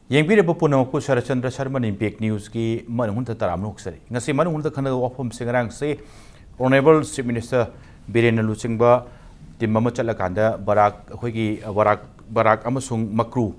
Yengpireba punamku Sharachandra Sharma Impact News ki Manung Taramuk Sari. Ngasi Manung Kana Wapum Singarang say Honorable Chief Minister Biren Luchingba, the Mamachalakanda, Barak, Hogi, Barak Amasung MAKRU,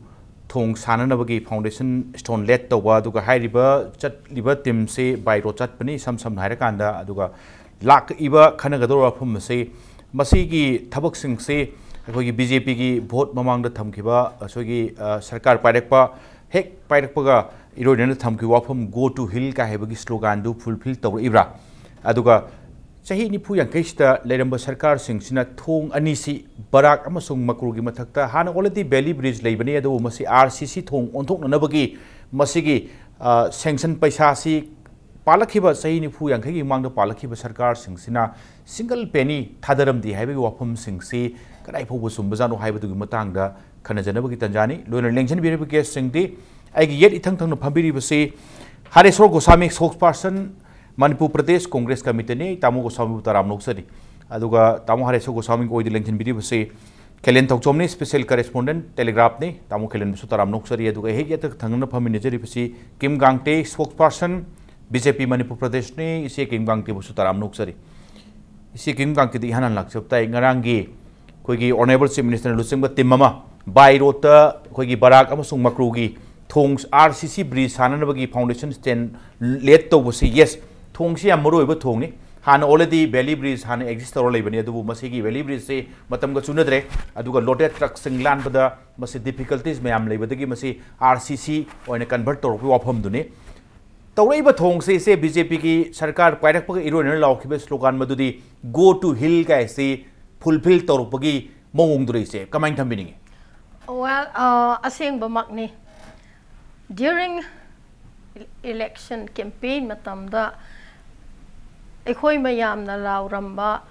Thong Sananabagi Foundation Stone Let the Waduga High River, Chat Liver Tim say by Rochat Pani, some Harakanda, Aduga Lak Iba Kanagadora Pum say Masigi Tabak Sing say BJP ki vote mamang the Thamkiba, Sogi Sarkar Padekpa. Hek Paidakpaga, Irodana Thamki Wapum go to Hill Kahabagi slogan do fulfill Tower Ibra. Aduga Sahi Nipu Yankista, Ledamba Sarkar Sing Sina Thong Anisi, Barak Amasung Makrugi Matakta, Hana already Belly Bridge Labania do Masi RCC Thong on Tok Nabagi, Masigi, Sanction Paisasi, Palakiba Sahi Nipu Yankagi among the Palakiba Sarkar Sing Sina, single penny, Tadaram the Heavy Wapum Sing Si, Kadaipo Sumbazano Hive to Matanga. Kanajanabu Tanjani, Lunar Lension Biribike Singdi, I get it tongue of Pambiri say HARESHWAR GOSHWAMI spokesperson, Manipur PRADESH Congress Committee, Tamu GOSWAMI Taram Noksari, Aduga, Tamu HARESHWAR GOSHWAMI Oid Lension Biribu say KHELEN THOKCHOM special correspondent, TELEGRAPH ne, Tamu KHELEN Sutaram Noksari, Aduga Hegget Tangana Paminajari, Kim GANGTE spokesperson, BJP Manipur PRADESH ne, Isi Kim GANGTE Sutaram Noksari. Isi Kim GANGTE the Hanan Laksapta, Narangi, Kogi, Honorable Chief Minister Luchingba Timama. By Rota, Hogi Barak, Amasung Makrugi, Tongs RCC Breeze, Hananabagi Foundation stand let to say yes, Tongsi Amuru Tongi, Han already Belly Breeze, Han exist or Labania, the Masigi, Belly Breeze say, Matamga Sunadre, Aduga loaded trucks and land, but the Masi difficulties, Mayam Labor, the Gimasi RCC or in a converter of Wapum Dune. The way but Tong say BJP ki Sarkar, Paidakpa, Iron Law, slogan Madudi, go to Hill Guy say, fulfill Torpagi, Mongdre say, comment meaning. Well, asing bamakni during election campaign matamda ekhoi mayam na lauramba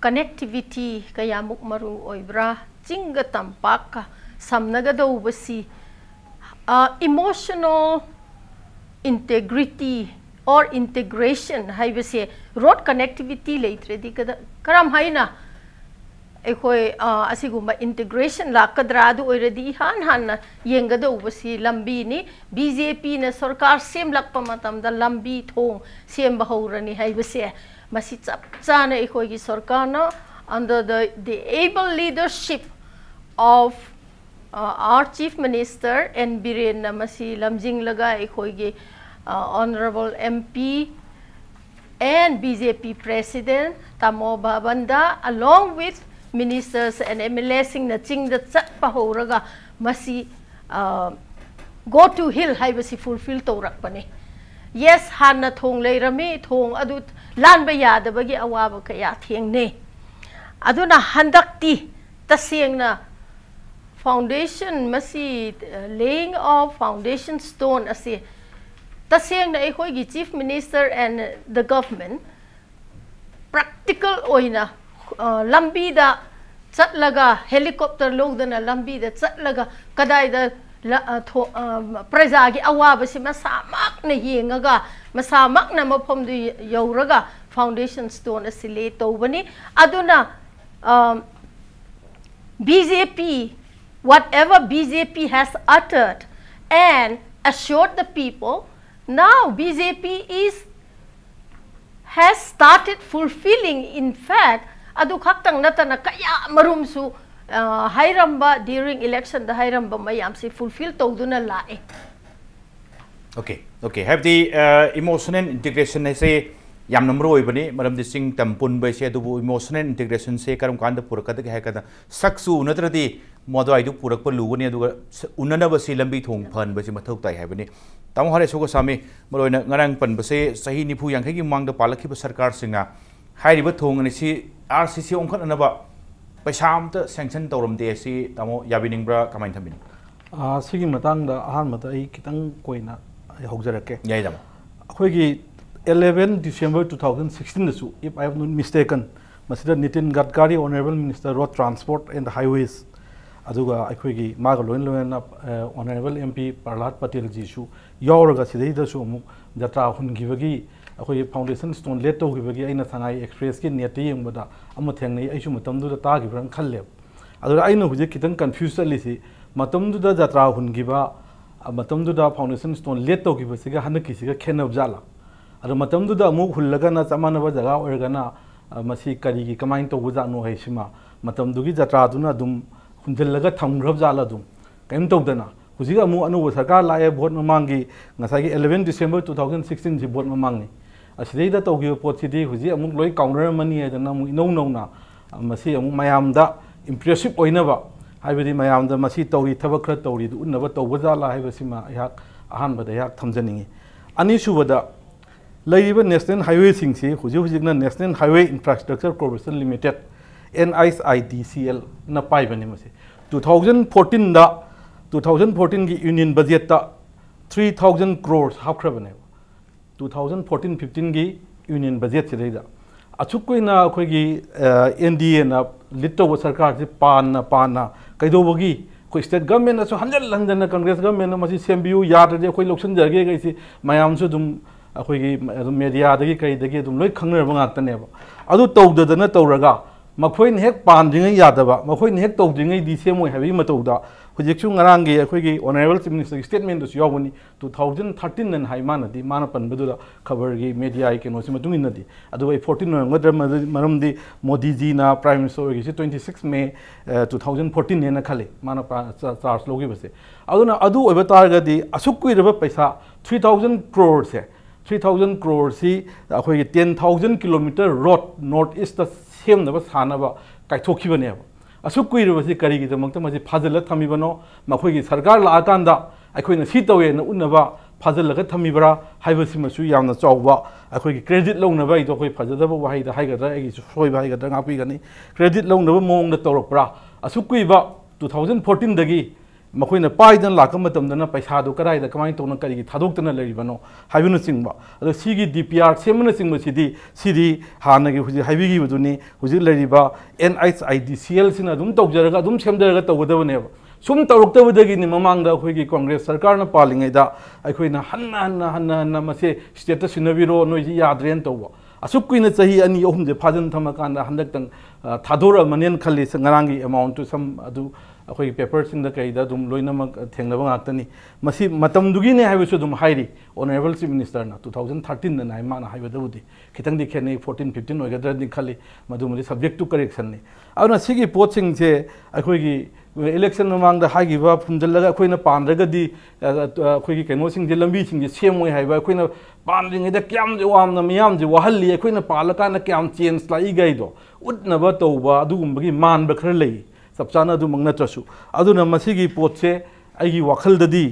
connectivity kayamuk maru oibra chinga tampak samnaga daubasi emotional integrity or integration haibase road connectivity leitre di karam haina Ekhoi asigumba integration lakadra du already han yengada ubasi lambi ni BJP na sarkar sem lakpa matam da lambi thong sem bahurani haibase masi chap chana ekhoi gi sarkar na under the able leadership of our Chief Minister and Biren na masi lamjing laga ekhoi gi Honorable MP and BJP President Tamo Babanda along with Ministers and MLAs na ching the chat pahoraga masi go to hill haibasi fulfill torak pane. Yes, han na thong leirami thong adut lan bayada bagi awaba kaya thieng ne. Adu na handakti tasiyeng na foundation masi laying of foundation stone asi tasiyeng na ekhoi gi Chief Minister and the government practical oina lambi da chatlaga helicopter logda na lambi da chatlaga kadai da praja gi awaba si masamak na yengaga masamak na mafom du yauraga foundation stone asile tobani aduna BJP whatever BJP has uttered and assured the people now BJP has started fulfilling in fact adu khaktang natana kaya marumsu hairamba during election the hairamba mayam se fulfill tawduna lae. Okay have the emotional integration say yam number oibani maram the sing tampun by se du emotional integration se karam kanda purakada ke hakada saksu natradi modo aidu purakpa lugani adu unana basi lambi thong phan basi mathok tai habani tam HARESHWAR GOSHWAMI maroina ngarang pan base sahi nipu yankhai gi mangda palakhiba sarkar singa hairiba thong ani si RCC ongkhat anaba paisa amta sanction tawram de si tamo yabiningbra kamai thambin sigi matang da ahan mata ai kitang koina hogjarake yai dam akhoi gi 11 December 2016 da su if I have not mistaken masida Nitin Gadkari Honorable Minister Road Transport and Highways aduga akhoi gi maga loin Honorable MP Prahlad Patel ji su yauraga sidai da su mu jatra hun gibagi akhoi foundation stone let to gibagi aina thangai express ki neti yengboda ama thengnei aisu matamdu da ta gibran khalle adura aina huje kitang confused ali si matamdu da jatra hun giba मतमदुदा foundation stone laid तौगिबसिगा हनकिसिगा खेनब जाला अदो मतमदुदा अमु हुल्लगना चमानब जगा ओरगना मसी करिगी कमाइन तौबजानो हैसिमा मतमदुगी जत्रादुना दुम हुंजलगा थमग्रब जाला दुम कैम तौदना हुजिग अमु अनु सरकार लाए भोट ममांगी ngसागी 11 डिसेंबर 2016 जी भोट ममांगनी असिदैदा तौगिब पोतसिदी हुजि अमु लोई काउंटर मनी हैदना अमु इनौ नौना मसी अमु मयामदा इम्प्रेसिव ओइनबा हाइबदी मयामदा मसी तौरी थबक खर तौरी उन्नबा तौबजाला हाइबसिमा याक अहानबदा याक थमजनिंगी अनिसुबदा लैरिबा नेशनल हाईवे सिंगसी हुजि हुजिगना national highway infrastructure corporation limited NISIDCL ना पाइबनी मसी 2014 दा 2014 की यूनियन बजट ता 3000 crores हाखरबने 2014-15 की यूनियन बजट से देदा अचुकोइना अखोगी NDA ना लिटो सरकार से पाना कैदोबगी कोई स्टेट गवर्नमेंट ना सो हंजन कांग्रेस गवर्नमेंट ना मसी सेम्बियु यादे कोई लोक्सन जगे गइसी मयाम सो दुम अखोगी मीडिया दगी कई दुम लोई खंगरबा गातनेबा अदु तौददना तौरगा मखोइन हेक पानद्रिङै यादबा मखोइन हेक तौद्रिङै दिसेमोय हाबि मतौदा हुजिकसु ngaraंगी अखोगी ऑनरेबल चीफ मिनिस्टर की स्टेटमेंट दुसु यावनी 2013 नन हाइमानदी माना पनबदुदा खबर की मीडिया के नोसि मतुंग इनदी अदु 14 नोंगद्र मरमदी मोदी जी ना प्राइम मिनिस्टर की 26 मई 2014 ने खले माना चार्ज लोगी बसे अदुना अदु ओबे तारगदी असुकुइरबा पैसा 3000 crores से 3000 crores सी अखोगी 10000 किलोमीटर रोड नॉर्थ ईस्ट सेमनबा सानबा काइथोखिबनेबा असुक कुइरबसी करिगिदमक्ता मसी फाजल थमिबनो मखोगी सरकार लाकांदा अखोइना सी तवेना उन्नबा फाजलगा थमिबरा हाइबसिमसु यामना चौबा अखोगी क्रेडिट लौनबा इदो कोई फाजदबा वाहिदा हाइगदा एगी सोइबा हाइगदा ngaपिगनी क्रेडिट लौनबा मोंगदा तौरकपरा असुक कुइबा 2014 दगी मखोइना पाइदन लाकमतमदना पैसादो कराइदा कमाइन तौना करिगी थादोक्तना लरिबनो हाइबनु सिंगबा अदो सिगी DPR सेमना सिंगबसिदी सिदी हानगी हुजि हाइबिगी बदुनी हुजि लरिबा NISIDCL सिना दुम तौजरगा दुम सेमदरगा तौगदबनेबा सुम तौरक्तबदगी नि ममांगदा अखोगी कांग्रेस सरकारना पालिङैदा अखोइना हन्ना मसे स्टेट सिनबिरो नोइजि याद्रेन तौबा असुक कुइना चाही अनि अहुमजे फाजन थमकांदा हंदक्तंग थादोरा मनेन खल्ली संगरांगी अमाउंट टू सम अदु अखोई पेपर सिंग कईदा दुम लोइनमक थेंगनबा गाक्तनी मसी मतमदुगिने हाइबसु दुम हाइरी ऑनरेबल चीफ मिनिस्टर ना 2013 ना माना हाइबदबुदी खितंगदी खेने 14-15 ओइगदरनि खली मदुमदि सब्जेक्ट टू करेक्शन ने अउना सिगी पोस्ट सिंग से अखोगी इलेक्शन ममांगदा हागिबा फुमजलगा अखोइना पांद्रगदी अखोगी कैनो सिंग जे लंबी सिंग जे सेमोय हाइबा अखोइना पांद्रिङैदा क्याम जे वामना मियाम जे वहल्ली अखोइना पालकाना क्याम चेंज लाई गइदो उद्नबा तौबा अदुगुम्बगी मानबा खर लई सबचाना अदु मंगनत्रसु अदुना मसिगी पोटसे आइगी वखलददी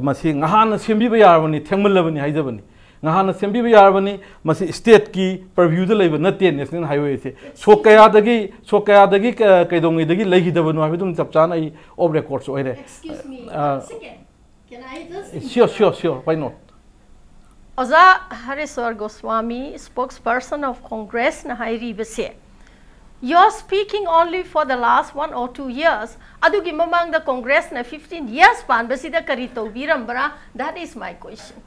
मसि ngahana सेम्बिबा यारबनी थेंगमलबनी हाइजबनी ngahana सेम्बिबा यारबनी मसि स्टेट की परव्यू द लेबा नते नेशनल हाईवे से सोकयादगी कैदोंगैदगी लैगिदबनो हाबिदुम सबचाना आई ऑफ रेकॉर्ड्स ओइरे Excuse me, second. Can I just? Sure, why not? Oza Hareshwar Goswami, spokesperson of Congress na hairi base. You're speaking only for the last 1 or 2 years. Adugi mamang the Congress na 15 years pan basida karito birambara. That is my question.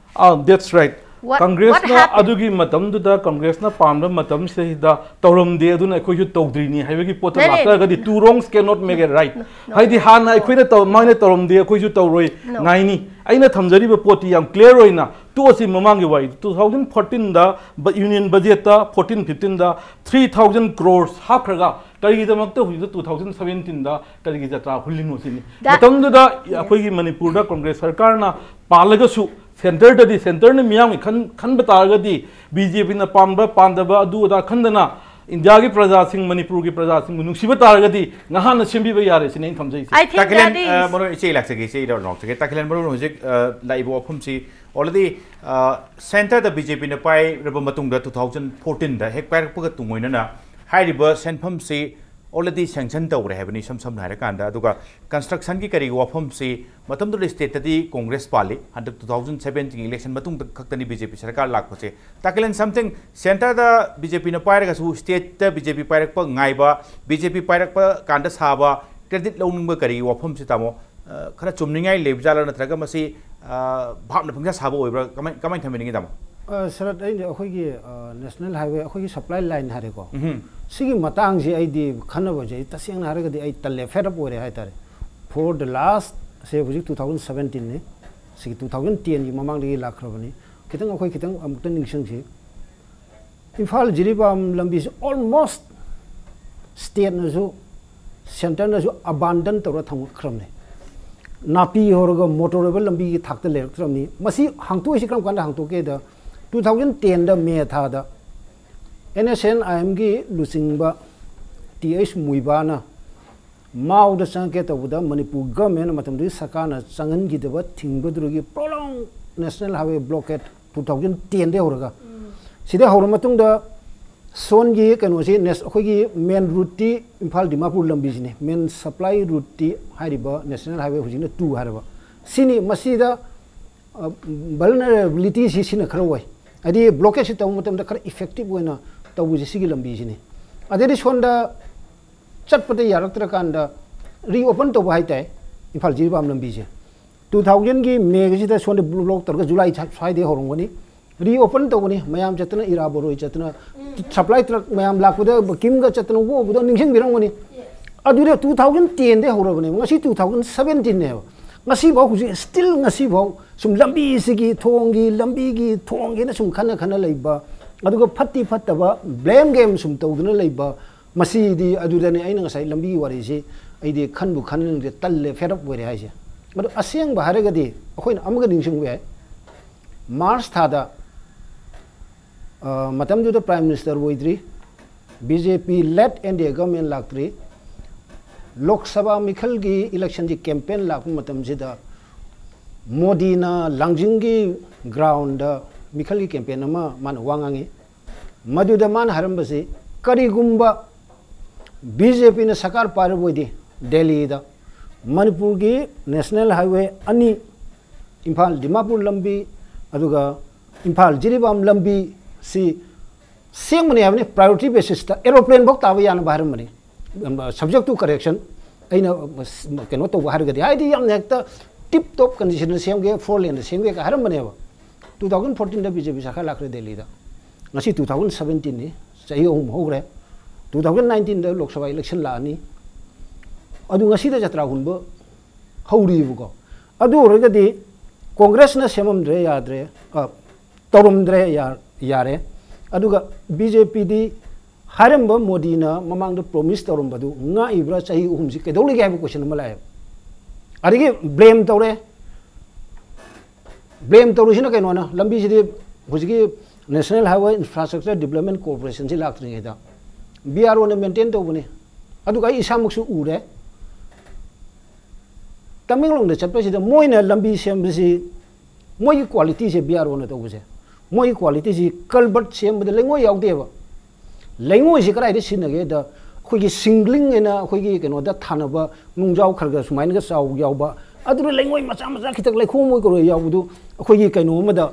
That's right. Congress na adugi matam duda Congress na pamda matam se da tauram de aduna ko yu tawdrini haibagi pota matter ga di two wrongs cannot make it right. Haidi hana koina taw maine tauram de ko yu tawroi ngaini aina thamjari ba poti yam clear oina to asi mamang wai 2014 da union budget ta 14-15 da 3000 crores hakraga tarigi da makta hu 2017 da tarigi jatra hulino sini matam duda akoi gi Manipur da Congress sarkar na palaga su centre ददी centre ने मियाम खन बतारगदी BJP ना पांबा पांदबा अदुदा खंदना India की प्रजा सिंह मणिपुर की प्रजा Singh नुसिबा तारगदी ngahana sembiba yare sine thamjai takilen mono iche laksage iche ro nok tage takilen mono hojik laibo ofum si already center the BJP na pai reba matung da 2014 da hek pai pag tungoina na hairiba senpham si already sanction tawre habani sam naira kanda aduga construction ki kari wafam si matam do state tadi congress pali under 2017 election matung khaktani BJP sarkar lakpose takilen something center da BJP na pairaga su state da BJP pairak pa ngaiba BJP pairak pa kanda saba credit loaning ba kari wafam si tamo khara chumningai lebjala natraga masi bhapna phangja saba oibra kamai thamini tamo Sarat ai akhoi national highway akhoi supply line hare ko sigi matang ji ai di khanaba je taseng hare ga di ai talle fed up ore hai tare for the last say 2017 ne ꯁꯤꯒꯤ 2010ꯒꯤ ꯃꯃꯥꯡꯗꯒꯤ ꯂꯥꯛꯈ꯭ꯔꯕꯅꯤ ꯈꯤꯇꯪ ꯑꯩꯈꯣꯏ ꯈꯤꯇꯪ ꯑꯃꯨꯛꯇ ꯅꯤꯡꯁꯤꯡꯁꯤ ꯏꯝꯐꯥꯜ ꯖꯤꯔꯤꯕꯥꯝ ꯂꯝꯕꯤꯁꯤ almost ꯁ꯭ꯇꯦꯠꯅꯁꯨ ꯁꯦꯟꯇꯔꯅꯁꯨ ꯑꯕꯥꯟꯗꯟ ꯇꯧꯔ ꯊꯝꯈ꯭ꯔꯕꯅꯤ ꯅꯥꯄꯤ ꯍꯧꯔꯒ ꯃꯣꯇꯣꯔꯦꯕꯜ ꯂꯝꯕꯤꯒꯤ ꯊꯥꯛꯇ ꯂꯩꯔꯛꯇ꯭ꯔꯕꯅꯤ ꯃꯁꯤ ꯍꯥꯡꯇꯣꯛꯏꯁꯤ ꯀꯔꯝ ꯀꯥꯟꯗ ꯍꯥꯡꯇꯣꯛꯀꯦꯗ 2010ꯗ ꯃꯦ ꯊꯥꯗ NSNIMꯒꯤ ꯂꯨꯆꯤꯡꯕ TH ꯃꯨꯏꯕꯥꯅ ꯃꯥꯎꯗ ꯆꯪꯒꯦ ꯇꯧꯕꯗ ꯃꯅꯤꯄꯨꯔ ꯒꯚꯔꯟꯃꯦꯟꯠꯅ ꯃꯇꯝꯗꯨꯒꯤ ꯁꯔꯀꯥꯔꯅ ꯆꯪꯍꯟꯈꯤꯗꯕ ꯊꯤꯡꯕꯗꯨꯒꯤ ꯄ꯭ꯔꯣꯂꯣꯡ ꯅꯦꯁꯅꯦꯜ ꯍꯥꯏꯋꯦ ꯕ꯭ꯂꯣꯀꯦꯠ 2010ꯗ ꯍꯧꯔꯒ सिदे हौर मतुंग द सोन की कनोसी अखोगी मेन रूट टी इम्फाल दिमापुर लंबीजिने मेन सप्लाई रूट टी हाइरिबा नेशनल हाईवे हुजिने 2 हाइरिबा सिनी मसीदा vulnerability si sina khara wai adi blockage si taw matam da khara effective oina tawuji sigi lambijine adedi sonda chatpate yaraktra kanda reopen to bai tai Imphal Jiribam lambije 2000 gi May gi da sonda block targa July sai de horongoni reopen to ni mayam chatna iraboro chatna supply truck mayam lakуда kim ga chatna wo budo ningsing birangoni adure 2010 de horobani ngasi 2017 ne ngasi bau huji still ngasi bau sum lambi sigi thongi lambi gi thongi na sum khana khana leiba aduga phatti phattaba blame game sum tawduna leiba masi di adudane aina ngasai lambi wari si aidi khanbu khanin de talle fed up wari haise adu aseng ba haragadi akhoina amaga ningsing we March thada matam du prime minister woidri BJP led India government laktri Lok Sabha Mikhal gi election ji campaign la matam jida Modi na langjingi ground Mikhal gi campaign ma man wangangi madu da man harambasi kari gumba BJP na sakar par boidi Delhi da Manipur gi national highway ani Imphal Dimapur lambi aduga Imphal Jiribam lambi si same mani havne priority basis ta aeroplane bok tawa yana bahar mani subject to correction aina keno to bahar gadi ai di yam nekta tip top condition sem ge four lane sem ge ka haram bane ba 2014 da BJP sakha lakre Delhi da ngasi 2017 ni sahi hum hogre 2019 da Lok Sabha election la ani adu ngasi da jatra hunbo hauri bu ko adu regadi Congress na semam dre yadre torum dre yare aduga BJP di haramba Modi na mamang da promise torum badu nga ibra sahi umsi ke dawli ga question malay arige blame tawre sina kaino na lambi sidi hujigi National Highway Infrastructure Development Corporation si laktring ida BRO na maintain to bune aduga isamuk su ure Tamilong da chapter sida moina lambi sem si moi quality se BRO na to buse moi quality si culvert sem bade lengoi yaudde ba lengoi si karai de sinage da khoigi singling ena khoigi keno da thanaba nungjau kharga sumain ga saw yauba adu lengoi macha macha khitak lekho moi ko yaudu khoigi keno ma da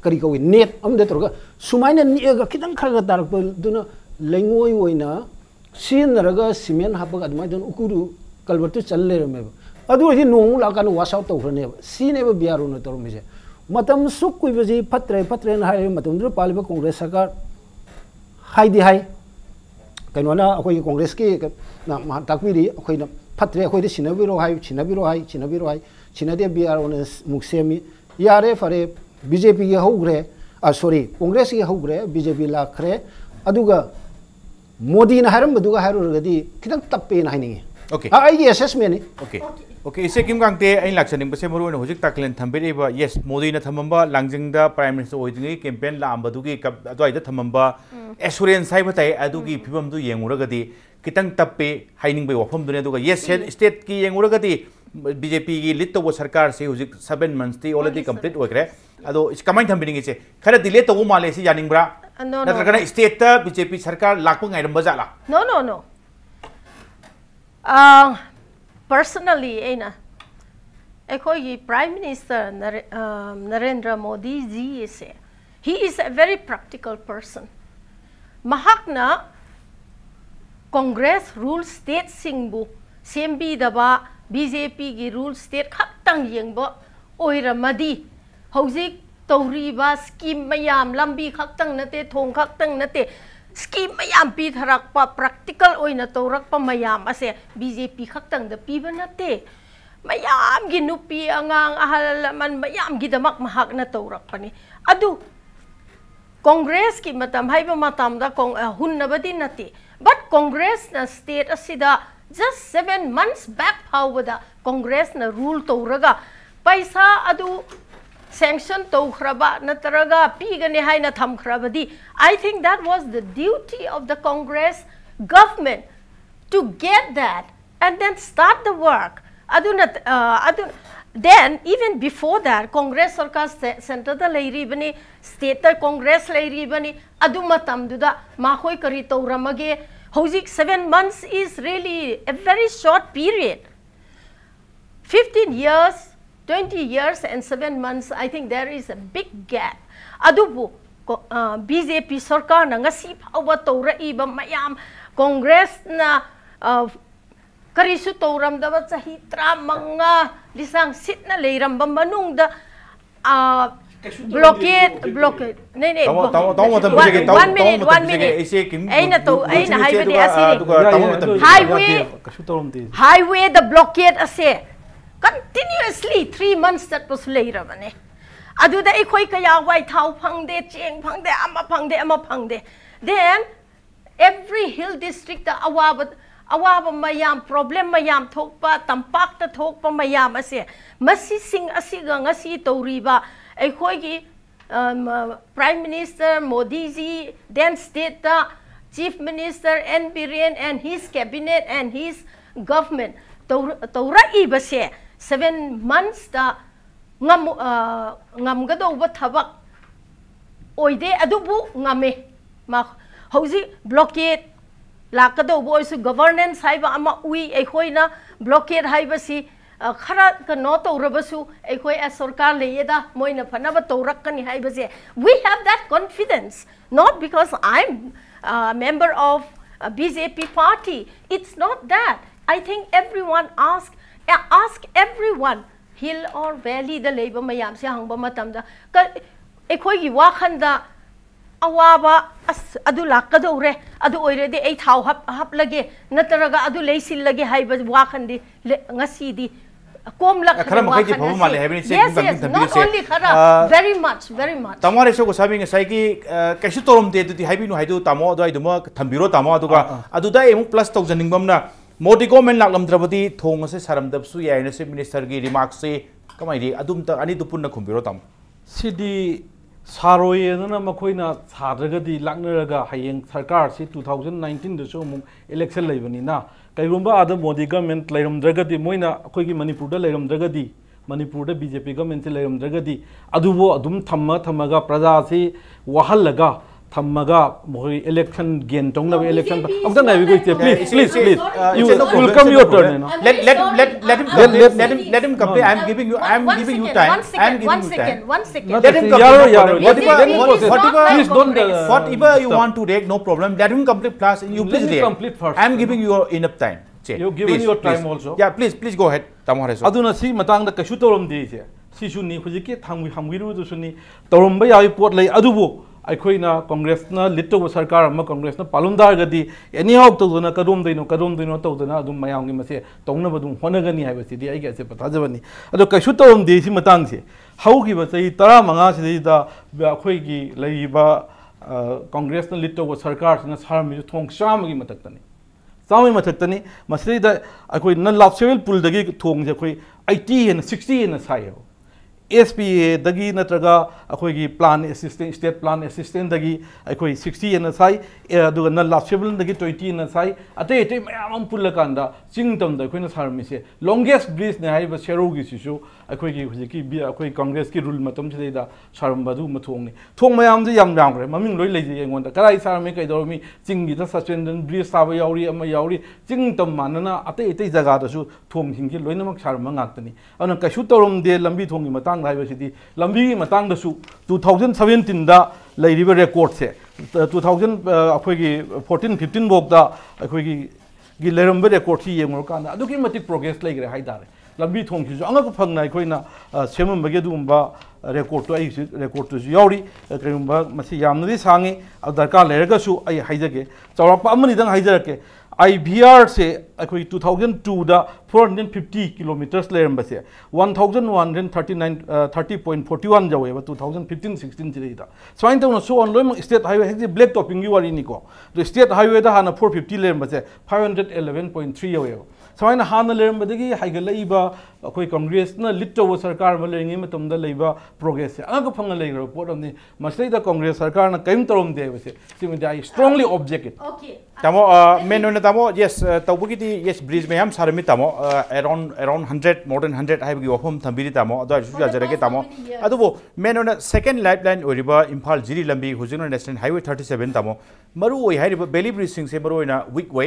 kari ko net am da torga sumain ni ga khitang kharga tarak duna lengoi oina sin raga cement hapaga admai don ukuru culvert tu challe rame adu hi nong la kan wash out to hrane sine ba biaru na tor mise matam suk kui baji patre na hai matam dur palba congress sarkar hai di hai kaino na akoi congress ki na ma takpiri akoi na patre akoi de sinabiro hai sinade biaru na muksemi yare fare BJP ge hogre sorry congress ge hogre BJP la khre aduga Modi na haram baduga haru gadi kitang tappe na haningi okay ai ge assessment ni okay ise kim gangte ain laksaning base moru na hojik taklen thambere ba yes Modi na thamamba langjing da prime minister oidingi campaign la ambadu gi adwai da thamamba assurance sai batai adugi phibam du yenguragadi kitang tappe haining bai wafam dune aduga yes state ki yenguragadi BJP gi lead to sarkar se hojik 7 months ti already complete ogre ado comment thambini ise khara delay to male si janing bra no na state ta BJP sarkar lakpa ngai ram bajala no personally aina ekhoi prime minister Narendra Modi ji he is a very practical person mahakna congress rule state singbu sembi daba BJP gi rule state khaktang yengbo oiramadi hojik tawri ba scheme mayam lambi khaktang nate thong khaktang nate scheme mayam pi tharak pa practical oina tawrak pa mayam ase BJP khaktang da piba nate mayam gi nupi angang ahal man mayam gi damak mahak na tawrak pani adu Congress ki matam haiba matam da Hutna badi nati but Congress na state asida just 7 months back hawada Congress na rule tawraga paisa adu sanction tawkraba nataraga pigani hai na thamkrabadi I think that was the duty of the Congress government to get that and then start the work then even before that Congress sarkar center da leiri bani state da Congress leiri bani adu matam duda mahoi kari tawramage hozik 7 months is really a very short period 15 years 20 years and 7 months I think there is a big gap adubu BJP sarkar na ngasi phawa tawraiba mayam Congress na karisu tawram da chahi tramanga lisang sit na leiram ba manung da blockade nei 1 minute aina haibadi asiri highway the blockade ase continuously 3 months that was later bane adu da ekhoi kaya wai thau phangde cheng phangde ama phangde then every hill district da awaba mayam problem mayam thokpa tampak ta thokpa mayam ase masi sing asiga ngasi toriba ekhoi gi Prime Minister Modi ji then state the Chief Minister N Biren and his cabinet and his government tawrai base 7 months da ngam gado ba thabak oide adubu ngame ma hauji blockade lakado boys governance haiba ama ui ekhoi blockade haiba si khara ka no tawrabasu ekhoi as sarkar leyeda moina phanaba tawrakkani haiba je we have that confidence not because I'm a member of a BJP party it's not that I think everyone ask everyone hill or valley the labor mayam se hangba matam da ekhoi gi wakhanda awaba adu lakadore adu oirede ei thau hap lage nataraga adu leisil lage haiba wakhandi ngasi di kom lak yes not only khara very much tamare so gosabi ngai ki kaisu torom de du haibinu haidu tamo do aiduma thambiro tamo aduga aduda emu plus taujaning bamna Modi government laklamdrabadi thong ase saramdabsu yaina se minister gi remark se kamai ri adum ta ani dupunna khumbiro tam sidi saroye na makoina sadragadi laknaraga hayeng sarkar si 2019 da so mu election leibani na kairumba ada Modi government lairamdragadi moina akoi gi Manipur da lairamdragadi Manipur da BJP government se lairamdragadi adubo adum thamaga praja si wahallaga Thamaga moi election gain tong na election amta nai go please you will come your turn let him complete I'm giving you time one second let him complete whatever you want to take no problem let him complete plus you please I'm giving you enough time you giving your time also yeah please go ahead tamore so aduna si matang da kashu torom de se si suni hujiki hamwiru du suni torom ba yawi pot lai adubu aikoina Congress na litto sarkar ama Congress na palundar gadi anyhow to na kadum dino to na adum mayam gi mase tongna badum honagani haiba sidi ai ga se pata jabani ado kashu torom de si matang se hau gi ba sai 15 si da akhoi gi leiba Congress na litto sarkar na sarmi thong sham gi mataktani samai mataktani masri da akhoi na lapsewel pul dagi thong je akhoi 80 and 60 and sayo SPA dagi natraga akhoi gi plan assistant state plan assistant dagi akhoi 60 and sai aduga na lapsable dagi 20 and sai ate mayam pulakanda chingtam da akhoi na sarmi se longest bridge ne haiba shero gi sisu akhoi gi hujiki bi akhoi Congress ki rule matam se da saramba du mathong ni thong mayam ji yam yam gre maming loi leji engon da karai sarmi kai dormi chingi da suspended bridge saba yauri ama yauri chingtam manana ate jaga da su thong sing ki loinamak sarma ngaktani ana kashu torom de lambi thong gi matang lambi matang da su 2017 da leiriba record se 2014-15 bok da akhoi gi leiramba record si yengor kan da aduki matik progress leigre haidare lambi thong ki anga ko phangna akhoi semam bage dumba record to ai record to yauri kaimba masi yamnadi sangi adarka leiraga su ai haijage chawrapa amani dang haijarake IBR से अखोई 2002 दा 450 kilometres लेरम बसे 1130.41 जावे 2015-16 से दा स्वाइन तो सो ऑन लोम स्टेट हाईवे है ब्लैक टॉपिंग की वाली निको तो स्टेट हाईवे दा हाना 450 लेरम बसे 511.3 जावे स्वाइन हाना लेरम बदगी हाइगलइबा अखोई कांग्रेस ना लिटो सरकार में लेंगे मतम दा लेबा प्रोग्रेस से अग फंग लेगरो पोटमनी मसले दा कांग्रेस सरकार ना कइम तरोम दे बसे सिम I strongly object it okay तामो मेन ने तामो यस तौबगी दी यस ब्रिज में हम सारमी तामो अराउंड 100 मोर देन 100 हाइबगी वफम थंबिरी तामो अदो सुजा जरगे तामो अदुबो मेन ने सेकंड लाइफलाइन ओरिबा इम्फाल जिरी लंबी हुजिनो नेशनल हाईवे 37 तामो मरु ओइ हाइरिबा बेली ब्रिज सिंग से मरु ओइना वीक वे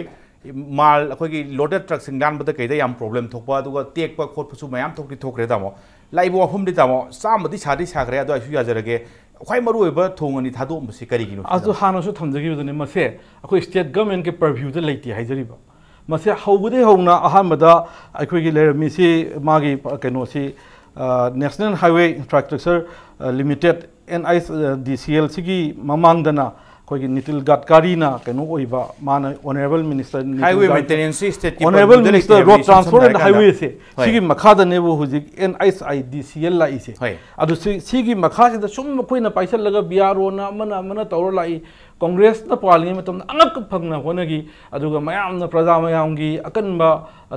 माल अखोगी लोडेड ट्रक सिंग लान बद कइदा याम प्रॉब्लम थोपा अदुगा टेकपा खोटपसु मयाम थोकि थोकरे तामो लाइबो वफम दि तामो सामदि सादि सागरे अदो सुजा जरगे ख्वाई मरु ओइबा थोंगनि थादोमबसि करिगिनो आजो हानसु थमजगिबदने मसे अखोई स्टेट गवर्नमेंट के परव्यू द लेति हाइजरिबा मसे हौबदे हौना अहमदा अखोई लेरमिसि मागी कइनोसि national highway infrastructure limited NIDCL सिगी ममांगदना कोई नितिन गडकरी ना कनो ओइबा मान honourable minister highway maintenance state की honourable minister road transport and highway से सिगी मखादा ने वो हुजिक NIDCL लाई से अदु सिगी मखा से सुम कोइना पैसा लगा बियारो ना मना तौर लाई कांग्रेस ना पालिंग में तुम अनक फंगना होनेगी अदुगा मयाम ना प्रजा मयामगी अकनबा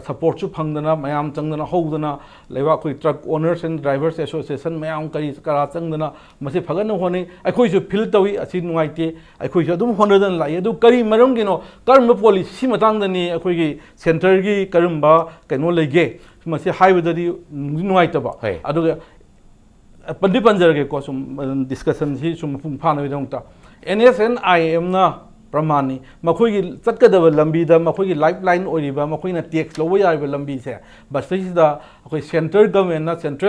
सपोर्ट सु फंगदना मयाम चंगदना होदना लेवा कोई truck owners and drivers association मयाम करी करा चंगदना मसे फगन होने अखोई सु फिल तवी असि नुवाइते अखोई सु अदुम होनदन लाई अदु करी मरम गिनो कर्म पॉलिसी मतंगदनी अखोई सेंटर की कर्मबा कनो लेगे मसे हाइवेददी नुवाइतबा अदुगा पंडि पंजरगे को सुम डिस्कशन सी सुम फानवे दंता NSNIM ना प्रमाणी मखोई चटकदब लंबीदा मखोई लाइफलाइन ओरिबा मखोई ना टैक्स लोबो यारिबा लंबी से बससिदा अखोई सेंट्रल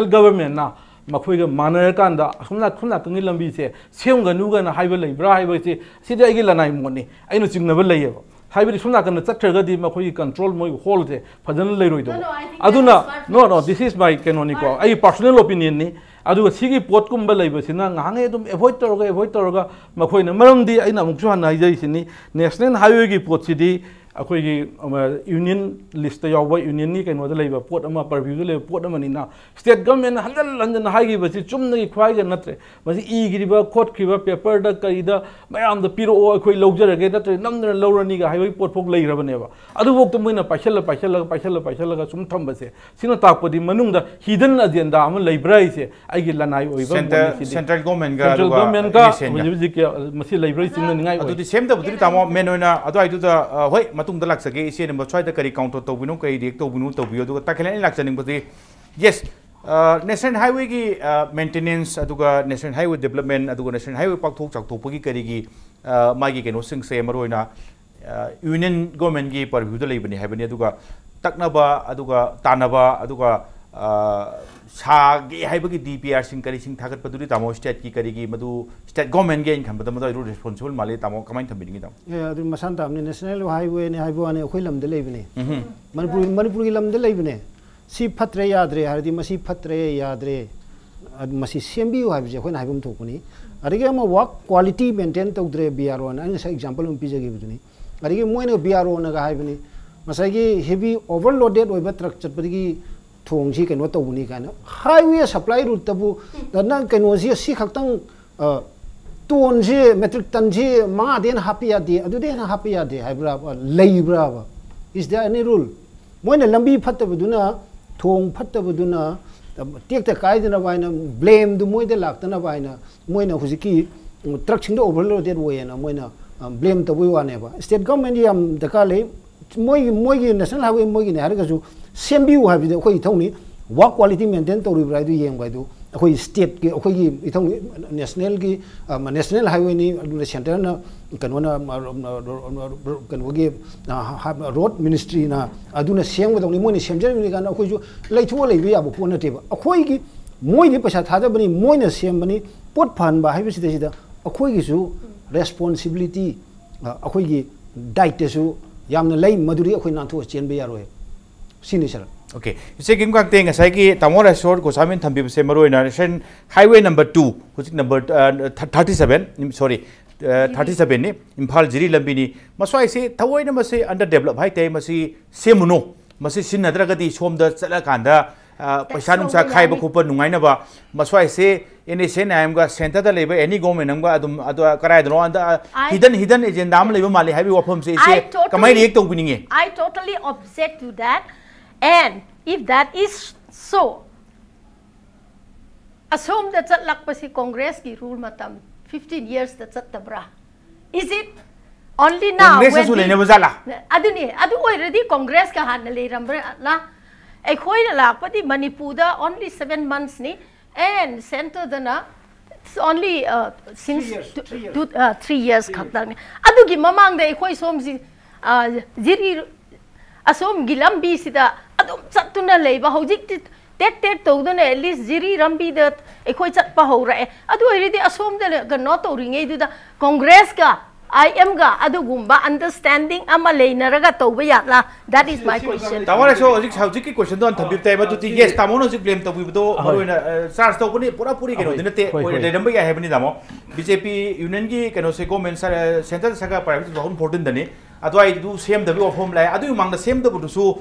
गवर्नमेंट ना मखोई मानर कांदा खुना कंगी लंबी से सेमगनुगा ना हाइबा लेब्रा हाइबा से सिदे आइगे लनाइ मोनी आइनो चिंगनबा लेयबा हाइबरी सुना कन चट्रगदी मखोई कंट्रोल मोई होल से फजन लेरोइदो अदुना नो दिस इज माय कैनोनिको आई पर्सनल ओपिनियन नि अदुगा सिगी पोटकुंबा लेबसिना ngange adum avoid toroga makhoi na maramdi aina amuksu han haijai national highway gi pot sidi अखोई यूनियन लिस्ट याव यूनियन की कहीं लेब पोट परव्यू लेब पोट ना स्टेट गवर्नमेंट हंजन हंजन हाई चुम्न ख्वाई नत्रे इग्रीब खोट्रीब पेपर कईद मैम पीरो अखोई लौजरगे नत्रे नमदना लौरनी हाई पोटफोक लेरबनेब अदुबोक्तो मोइना पाइसल सुम थम्बसे सिना ताकपदि मनुंगदा हिडन एजेंडा अम लेब्राइसे आइगे लनाई ओइबा सेंट्रल गवर्नमेंट का जिक मसी लेब्राइ सिंगनिंगाइ अदुदि सेम दबुदि तामो मेन ओइना अदु आइदुदा होय मतुंग दा लाक्सगे इसे नंबर स्वाइदा करी काउंटर तौबिनो कई रिएक्ट तौबिनो तौबियो दुगा ताखेलेन लाक्सनिंगबदि यस नेशनल हाईवे की मेंटेनेंस अदुगा नेशनल हाईवे डेवलपमेंट अदुगा नेशनल हाईवे पाकथोक चाकथोपगी करीगी मागी केनो सिंगसे मरोइना यूनियन गवर्नमेंट की परव्यू दा लेबनि हाइबनि अदुगा तकनबा अदुगा तानबा अदुगा सागे हाइबगी DPR सिंग करी सिंग थागत पदुरी तामो स्टेट की करीगी मदु स्टेट गवर्नमेंट के इनकम बद मदु रिस्पांसिबल माले तामो कमाइन थबिंगी ताम ए अदु मसान तामने नेशनल हाईवे ने हाइबो ने अखोई लमदे लेबने मणिपुर की लमदे लेबने सी फत्रे याद्रे हरदी मसी फत्रे याद्रे मसी सेम्बियो हाइबजे अखोई हाइबम थोकनी अदिगे म वर्क क्वालिटी मेंटेन तौद्रे BRO ना अन एग्जांपल उम पिजगे बिदुनी अदिगे मोइने BRO ना हाइबनी मसाइगी हेवी ओवरलोडेड ओइबा ट्रक चटपदगी थोंसी कनो तौनी काना हाईवे सप्लाई रूट तबु दना कनो सी खक्तंग टोन से मेट्रिक टन से मा देन हापिया दे अदु देन हापिया दे हाइब्रा लेब्रा इज देयर एनी रूल मोइना लंबी फत्तबदुना थोंग फत्तबदुना टेक कायदना बायना ब्लेम दु मोइदे लाक्तना बायना मोइना हुजिकी ट्रक सिंग ओवरलोडेड वेना मोइना ब्लेम तबु वानेबा स्टेट गवर्नमेंट याम दका ले मोइगी नेशनल हाईवे मोइगी ने हारगजु सेम्बिउ हाबिदे अखोई इथौनी वर्क क्वालिटी मेंटेन तौरिब्रा दु येंबायदु अखोई स्टेट की अखोई इथौनी नेशनल हाईवे नि सेंटर ना कनोना कनोगी रोड मिनिस्ट्री ना अदुना सेमगदौनी मोइनि सेमजरनि गाना अखोई जु लेथो लेबि याबो पोनटेबा अखोई की मोइनि पैसा थाजबनि मोइना सेमबनि पोट फानबा हाइबसिदा अखोई गिसु रेस्पोंसिबिलिटी अखोई की दायित्वसु यामना लई मधुरी अखोई नाथो चेनबे यारोय सिनी सर ओके इसे गिम का तेंग साइ की तामो रेस्टोरेंट को सामिन थंबि से मरोइना नेशनल हाईवे नंबर 2 हुजिक number 37 sorry 37 ni Imphal Jiri lambi ni maswai se thawai na mase under develop hai te masi semuno masi sinadra gadi somda chala kanda paisa nungsa khai ba khupa nungai na ba maswai se ene se na amga center da leba any government amga adum adu karai dro anda hidden agenda am leba mali habi wafam se kamai react to bininge. I totally object to that, and if that is so, assume that chatlak pa si Congress ki rule matam 15 years that chatabra. Is it only now? Congress when adu already Congress ka han le rambra la. Ekhoi na lak pa di Manipur da only 7 months ni, and center da na it's only since 3 years khaktang ni. Adu gi mamang da ekhoi som si jiri asom gilam bi sida adum chatuna leiba hojik tet tawdana at least jiri rambi da ekhoi chat pa ho ra adu already asom da ga no to ringai du da Congress ka I am ga adu gumba understanding ama leinaraga tawba yatla. That is my question. Tawara so hojik ki question don thabip tai ba tu ti yes tamon hojik blame tabu to hoina charge to kuni pura puri keno dinate oi damba ya hebni damo BJP union gi keno se government center saka private bahun 14 dani adwai du same dabi ofom lai adu mang da same dabu su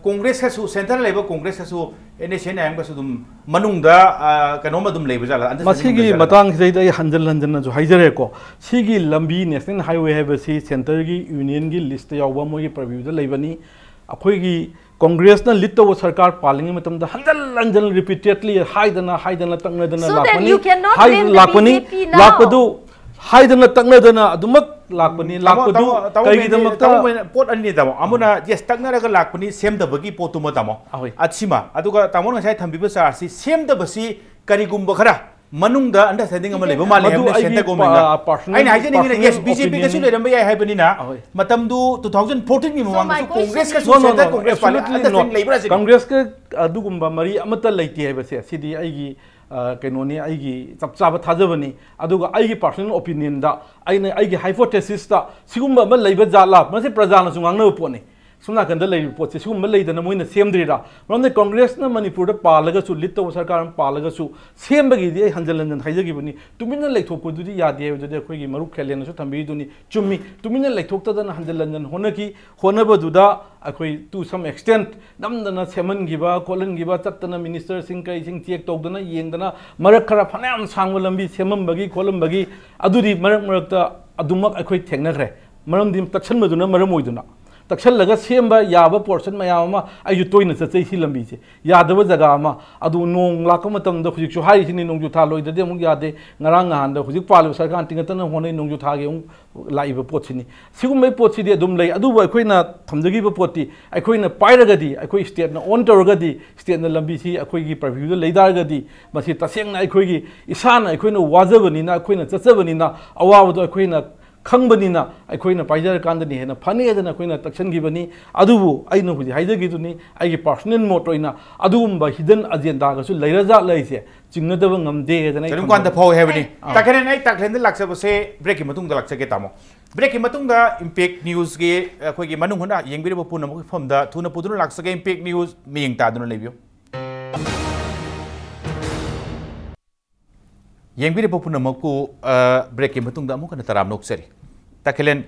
Congress ka su center level Congress ka su NSN am ka su dum manung da keno ma dum leba jala masigi matang sei dai hanjan jo haijare ko sigi lambi national highway have si center gi union gi list yawa mo gi preview da lebani akhoi gi Congress na lit to sarkar paling matam da hanjan repeatedly haidana tangna dana lakpani lakpadu haidana tangna dana adumak lakpani lakpadu kai damak ta pot ani damo amuna yes tangna raga lakpani sem da bagi potuma damo achima aduga tamon ngai thambi ba sar si sem da basi karigumba khara manung da understanding ama leba male hamne center government ai haijani ni yes BJP ka su le ramba yai haibani na matam du 2014 ni mamang su Congress ka su center Congress pale understanding lebra si Congress ka adugumba mari amata leiti haibase sidi aigi kenoni aigi chapchaba thajabani aduga aigi personal opinion da aina aigi hypothesis da sigumba ma leiba jala mase prajana sungangna pone sumna kanda lei pot se sigumba leidana moina semdrira romne Congress na Manipur da palaga su litto sarkar palaga su sembagi di hanjalanjan haijagi bani tumina leithokko dudi yade dudi khoi gi maru khelen su thambi duni chummi tumina leithokta da hanjalanjan honaki honaba duda akhoi to some extent namdana seman giba kolan giba tatana minister singkai sing check tokdana yengdana marak khara phanam sangwa lambi semam bagi kolam bagi adudi marakta adumak akhoi thengnakhre maram dim taksan maduna maram oiduna taksan laga semba yaba portion mayama ayu toina chachei si lambi che yadaba jaga ma adu nong lakama tamda hujik chu hai sini nongju tha loi dade mung yade ngarang han da hujik palu sarkan tingatana honai nongju tha ge laiba potchini sigumai potchi de dum lei adu ba khoina thamjagi ba poti akoina pairagadi akoi state na on torgadi state na lambi si akoi gi preview da leidargadi masi taseng na akoi gi isana akoina wajabani na akoina chachabani na awawado akoina khangbanina akoina paijar kandani hena phane adana akoina taksan gibani adubu aina huji haijagi duni aigi personal motoina adumba hidden agenda ga su leiraja leise chingnadaba ngamde adana kerim kwanda phau hebani takhen ai takhen da laksa base break ki matung da laksa ke tamo break ki matung da impact news ge akoi gi manung hona yengbire ba puna mo phom da thuna pudun laksa ge impact news miyeng ta duna lebio yengbire ba puna mo ko break ki matung da mo kana taram nok seri takelen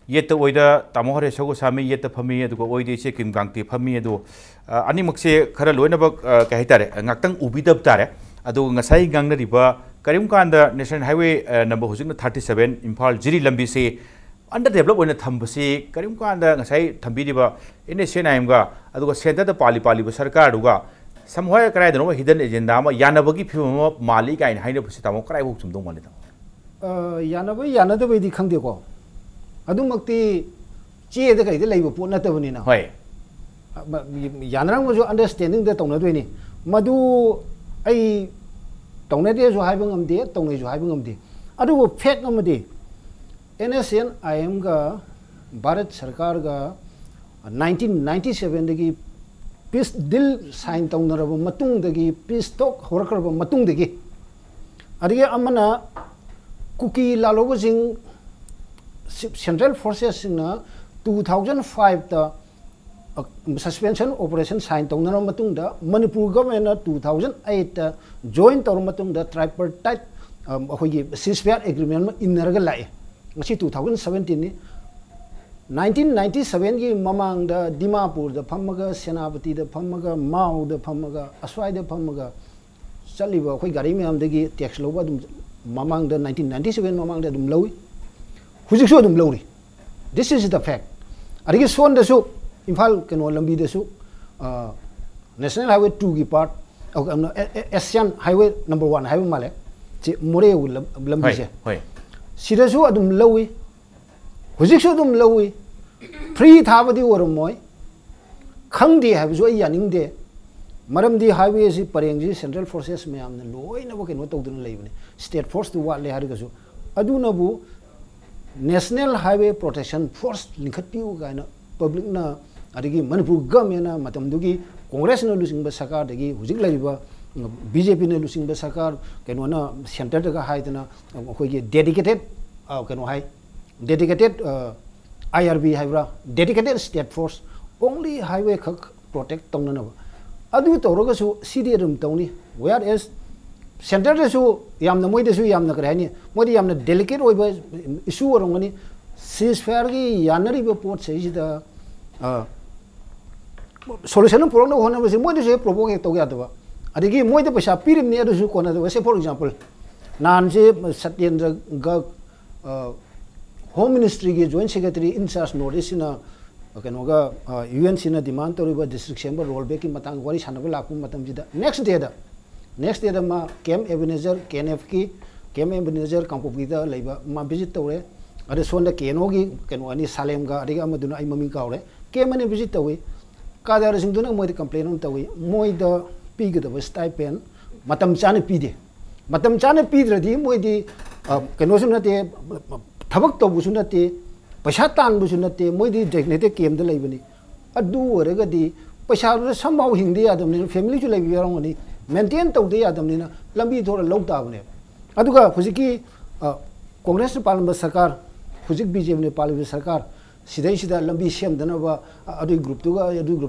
yet oida tamo HARESHWAR yet phami adu oide che kim GANGTE phami adu ani makse khara loina ba ka hitare ngaktang ubidab tare adu ngasai gangna riba karim kanda national highway number hujing 37 Imphal Jiri lambi se under develop oina thambasi karim kanda ngasai thambi riba ene senaim ga adu center da pali ba sarkar duga samhoy karai dano hidden agenda ma yanabagi phima mali kain haina pusi tamo karai buk chumdong mali ta yanada bai di khangde ko adumakti che da kai de leibo pon na tabani na hoi yanarang mo understanding da tongna doi ni madu ai tongna de jo hai bangam de tongnai jo hai bangam de adu fact amadi NSN IM ga Bharat Sarkar ga 1997 dagi peace deal sign tongna rabo matung dagi peace talk horakar rabo matung dagi adige amana Kuki Lalogo Singh Central Forces in 2005 the suspension operation signed on Matunda Manipur government 2008 joined or Matunda tripartite ꯑꯩꯈꯣꯏꯒꯤ ceasefire agreement ꯑꯃ ꯏꯟꯅꯔꯒ ꯂꯥꯛꯑꯦ ꯉꯁꯤ 2017 ꯅꯤ 1997 ꯒꯤ ꯃꯃꯥꯡꯗ ꯗꯤꯃꯥꯄꯨꯔꯗ ꯐꯝꯃꯒ ꯁꯦꯅꯥꯄꯇꯤꯗ ꯐꯝꯃꯒ ꯃꯥꯎꯗ ꯐꯝꯃꯒ ꯑꯁ꯭ꯋꯥꯏꯗ ꯐꯝꯃꯒ ꯆꯠꯂꯤꯕ ꯑꯩꯈꯣꯏ ꯒꯥꯔꯤ ꯃꯌꯥꯝꯗꯒꯤ ꯇꯦꯛꯁ ꯂꯧꯕ ꯑꯗꯨꯝ ꯃꯃꯥꯡꯗ 1997 ꯃꯃꯥꯡꯗ ꯑꯗꯨꯝ ꯂꯧꯏ ꯍꯧꯖꯤꯛꯁꯨ ꯑꯗꯨꯝ ꯂꯧꯔꯤ this is the fact ꯑꯗꯒꯤ ꯁꯣꯟꯗꯁꯨ ꯏꯝꯐꯥꯜ ꯀꯩꯅꯣ ꯂꯝꯕꯤꯗꯁꯨ national highway 2 गी part Asian highway number 1 highway माले मोरे लंबी से सिदसु अदुम लौई हुजिकसु अदुम लौई फ्री थाबदी ओरमोय खंगदे हाबसु अय यानिंगदे मरमदी हाईवे सि परेंगजी सेंट्रल फोर्सेस मयामन लोइनबो केनो तौदुन लेबने स्टेट फोर्स टू वाले हारगसु अदुनबु नेशनल हाईवे प्रोटेक्शन फोर्स लिंखत्पिउ गायना पब्लिक ना अदगी मणिपुर गवर्नमेंट ना मतमदुगी कांग्रेस ने लुसिंग सरकार दगी हुजिक लाइबा बीजेपी ने लुसिंग सरकार केनो ना सेंटर दगा हाइदना अखोगी डेडिकेटेड केनो हाइ डेडिकेटेड आईआरबी हाइब्रा dedicated state force only highway खक प्रोटेक्ट तौननबा अदु तौरगसु सीडी रम तौनी वेयर इज सेंटर दसु यामना मोइदसु यामना कराइनी मोदि यामना डेलिकेट ओइबा इशू ओरंगनी सीजफायर गी यानरिबा पोट सेजिदा solution problem no hona basi moide se provoke to gya daba adigi moide paisa pirim ne adusu kona daba se for example nan se satyendra ga home ministry ge joint secretary in charge notice na kano ga un sina demand to riba district chamber rollback ki matang wari sanaba lakpu matam jida next day da ma camp ebenezer knf ki camp ebenezer kampopi da leiba ma visit tore ade sonda keno gi kano ani salem ga adiga amaduna ai mami kaure kemane visit tawi कादार सिंधुना मोइ complain on tawi moi da pig da stipend matam chane pide matam chane pidradi moi di keno sum nate thabak to busu nate paisa tan busu nate moi di designated kem da leibani adu oraga di paisa ru somehow hingdi adam ni family chu leibi yarong ni maintain to de adam ni na lambi thora log ta bane aduga hujiki congress parliament sarkar hujik bjp ne parliament sarkar sidai sida lambi sem dana ba adu group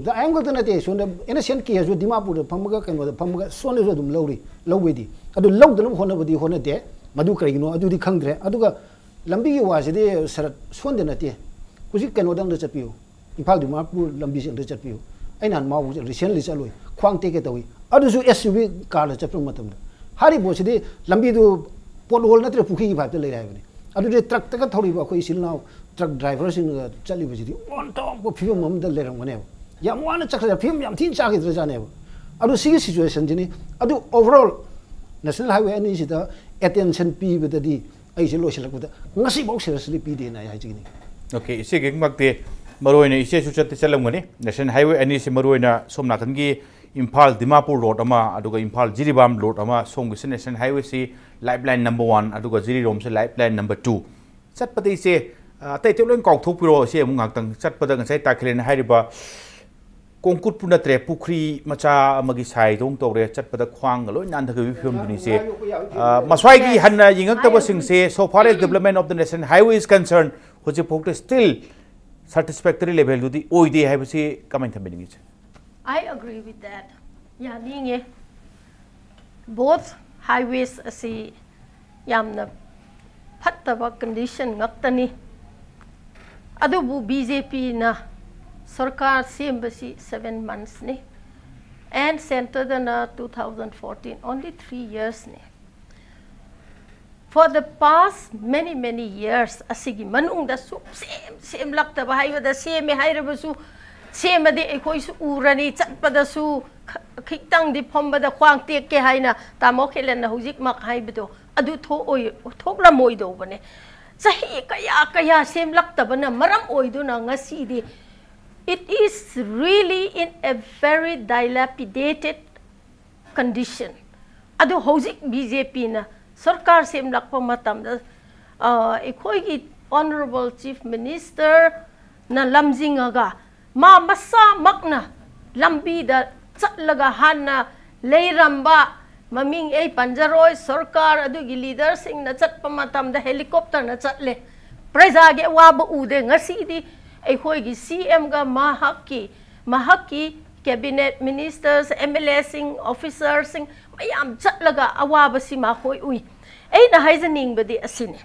da angle dana te so innocent ki azu dimapur da phamga kan da phamga sone zo dum lowri lowedi adu log dana hona badi hona de madu kraigino adu di khangdre aduga lambi gi wa sidi sarat son dana te kuji kan odang da chapiu imphal dimapur lambi se da chapiu aina ma bu recently chaloi khwang te ke tawi adu su suv car da chapru matam da hari bo sidi lambi du pot hole na tre pukhi gi bha te lei rai bani adu de truck ta ka thori ba khoi silnau truck driver sing chali bajidi on top ko phim mom da lerang mane yam wana chakra phim yam thin cha gi jane adu sigi situation jini adu overall national highway ani sida attention pi bedadi ai se lo selak da ngasi bau seriously pi de na ya jini okay ise ge makte maroina ise su chat chalam ngani national highway ani se maroina somna kan gi imphal dimapur road ama aduga imphal jiribam road ama song gi national highway si lifeline number 1 aduga jiri rom se lifeline number 2 chat pati se tai te loin kok thok piro se mu ngak tang chat pada ngai ta khelen hairiba kongkut puna tre pukri macha amagi sai dong tore chat pada khwang loi nan thak bi film ni se maswai gi hanna yingak ta sing se so far as development of the national highway is concerned hoje pokte still satisfactory level du di oi de hai basi comment thambi ni I agree with that ya ninge both highways asi yamna phattaba condition ngaktani adubu BJP na sarkar sembasi 7 months ni and center na 2014 only 3 years ni for the past many years asigi manung da su same lakta ba hai da same hai ra su same de ekoi su urani chatpa da su khitang di phomba da khwang tek ke haina tamo khelen na hujik mak hai bido adu tho oi thokla moi do bane sahi kaya sem laktabana maram oiduna ngasi di it is really in a very dilapidated condition adu hojik BJP na sarkar sem lakpa matam da ekhoi gi honorable chief minister na lamjingaga ma masa makna lambi da chatlaga hanna leiramba maming ei panjaroi sarkar adugi leader sing na chatpa matam da helicopter na chatle praja ge waba ude ngasi di ei khoi gi CM ga mahaki cabinet ministers MLA sing officers sing mayam chatlaga awaba si ma khoi ui ꯑꯩꯅ ꯍꯥꯏꯖꯅꯤꯡꯕꯗꯤ ꯑꯁꯤꯅꯤ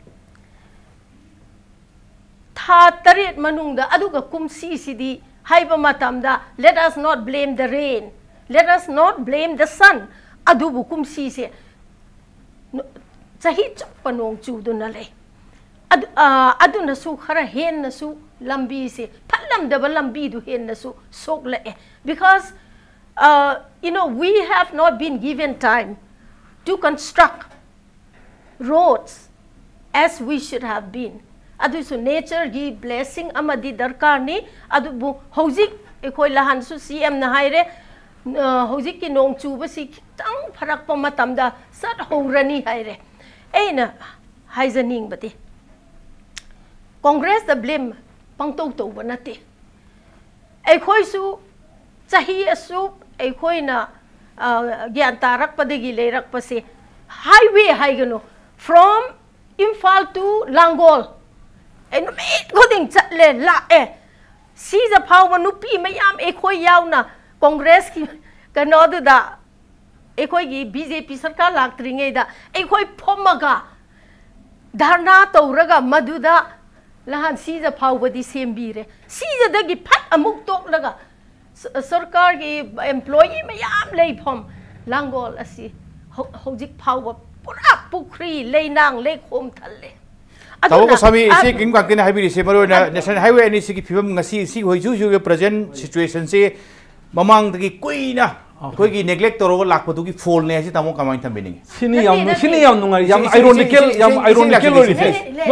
ꯊꯥ 8 ꯃꯅꯨꯡꯗ ꯑꯗꯨꯒ ꯀꯨꯝꯁꯤꯁꯤꯗꯤ ꯍꯥꯏꯕ ꯃꯇꯝꯗ let us not blame the rain, let us not blame the sun. ꯑꯗꯨꯕꯨ ꯀꯨꯝꯁꯤꯁꯦ ꯆꯍꯤ ꯆꯨꯞꯄ ꯅꯣꯡ ꯆꯨꯗꯨꯅ ꯂꯩ. ꯑꯗꯨꯅꯁꯨ ꯈꯔ ꯍꯦꯟꯅꯁꯨ ꯂꯝꯕꯤꯁꯦ ꯐꯠꯂꯝꯗꯕ ꯂꯝꯕꯤꯗꯨ ꯍꯦꯟꯅꯁꯨ ꯁꯣꯛꯂꯛꯑꯦ. Because you know, we have not been given time to construct roads as we should have been. Adusu nature gi blessing amadi darkar ni adubu hojik ekoi lahan su CM na haire hojik ki nong chuba si tang pharak pa matamda sat horani haire eina haizaning bati Congress the blame pangtau to banati ekoi su chahi asu ekoi na gyan tarak padegi leirak pa se highway haigano from Imphal to Langol and made gooding chatle la see the power nupi mayam ekoi yauna Congress ki kano da ekoi gi BJP sarkar laktringe da ekoi phomaga dharna tawraga maduda lahan see the power di sembire see the gi phat amuk tok laga sarkar gi employee mayam lei phom Langol asi hojik power pura pukri leinang le khom thalle THOKCHOM isi king kwangkin haibiri se marona national highway ani sigi phibam ngasi si hoi ju ju present situation se mamang dagi koina koi gi neglect toro lakpatu gi fall ne si tamo kamang thambini sini yam nungai yam ironical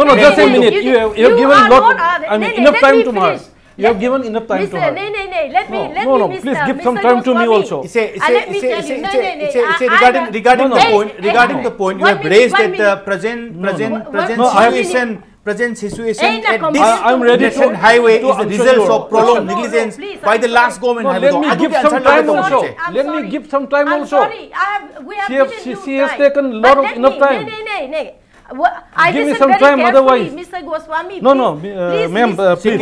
no just a minute you have given lot I mean enough time to Mars. You have given enough time to her. Let me, please give some time to me also. Regarding the point you have raised that the present situation at this national highway is the result of prolonged negligence by the last government. Let me give some time also. Let me give some time also. She has taken a lot of enough time. Give me some time, otherwise. Mr. GOSHWAMI, no, ma'am, please.